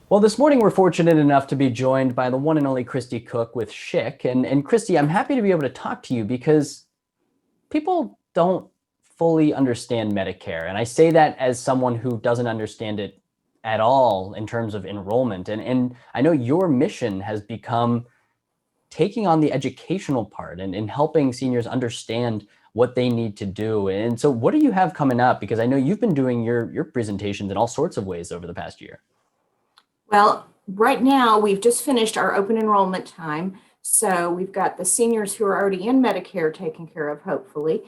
Well, this morning we're fortunate enough to be joined by the one and only Christy Cook with Schick. And Christy, I'm happy to be able to talk to you because people don't fully understand Medicare. And I say that as someone who doesn't understand it at all in terms of enrollment. And I know your mission has become taking on the educational part and helping seniors understand what they need to do. And so what do you have coming up? Because I know you've been doing your presentations in all sorts of ways over the past year. Well, right now we've just finished our open enrollment time. So we've got the seniors who are already in Medicare taken care of, hopefully.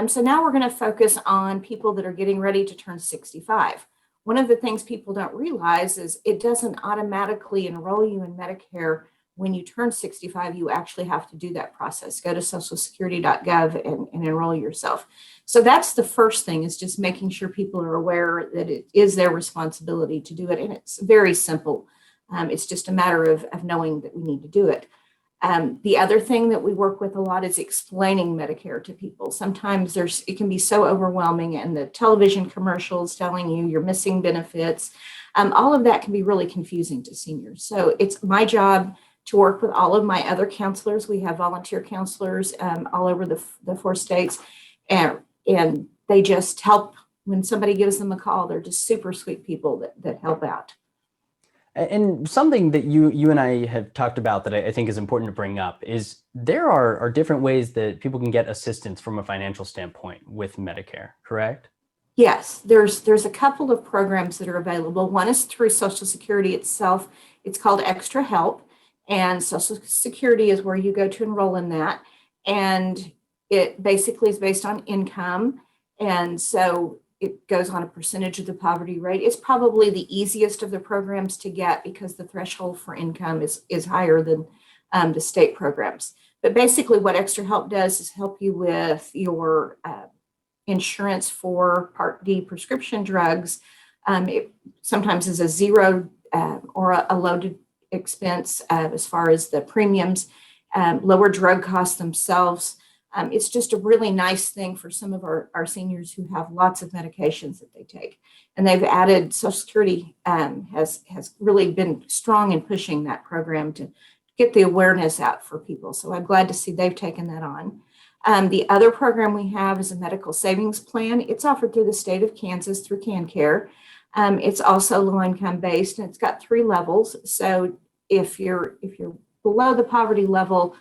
So now we're going to focus on people that are getting ready to turn 65. One of the things people don't realize is it doesn't automatically enroll you in Medicare when you turn 65. You actually have to do that process. Go to socialsecurity.gov and enroll yourself. So that's the first thing, is just making sure people are aware that it is their responsibility to do it. And it's very simple. It's just a matter of knowing that we need to do it. The other thing that we work with a lot is explaining Medicare to people. Sometimes it can be so overwhelming, and the television commercials telling you you're missing benefits, all of that can be really confusing to seniors. So it's my job to work with all of my other counselors. We have volunteer counselors all over the 4 states, and they just help when somebody gives them a call. They're just super sweet people that help out. And something that you and I have talked about that I think is important to bring up is there are different ways that people can get assistance from a financial standpoint with Medicare, correct? Yes, there's a couple of programs that are available. One is through Social Security itself. It's called Extra Help, and Social Security is where you go to enroll in that. And it basically is based on income, and so it goes on a percentage of the poverty rate. It's probably the easiest of the programs to get because the threshold for income is higher than the state programs. But basically, what Extra Help does is help you with your insurance for Part D prescription drugs. It sometimes is a zero or a loaded expense as far as the premiums, lower drug costs themselves. It's just a really nice thing for some of our seniors who have lots of medications that they take. And they've added, Social Security has really been strong in pushing that program to get the awareness out for people. So I'm glad to see they've taken that on. The other program we have is a medical savings plan. It's offered through the state of Kansas through CanCare. It's also low income based, and it's got 3 levels. So if you're below the poverty level,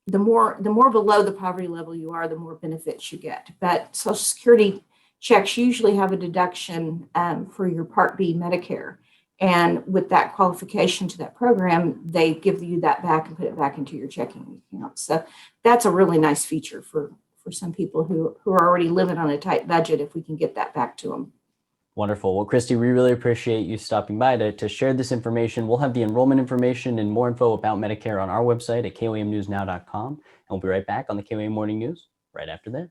the more below the poverty level you are, the more benefits you get. But Social Security checks usually have a deduction for your Part B Medicare. And with that qualification to that program, they give you that back and put it back into your checking account. So that's a really nice feature for some people who are already living on a tight budget, if we can get that back to them. Wonderful. Well, Christy, we really appreciate you stopping by to share this information. We'll have the enrollment information and more info about Medicare on our website at komnewsnow.com. And we'll be right back on the KOA Morning News right after this.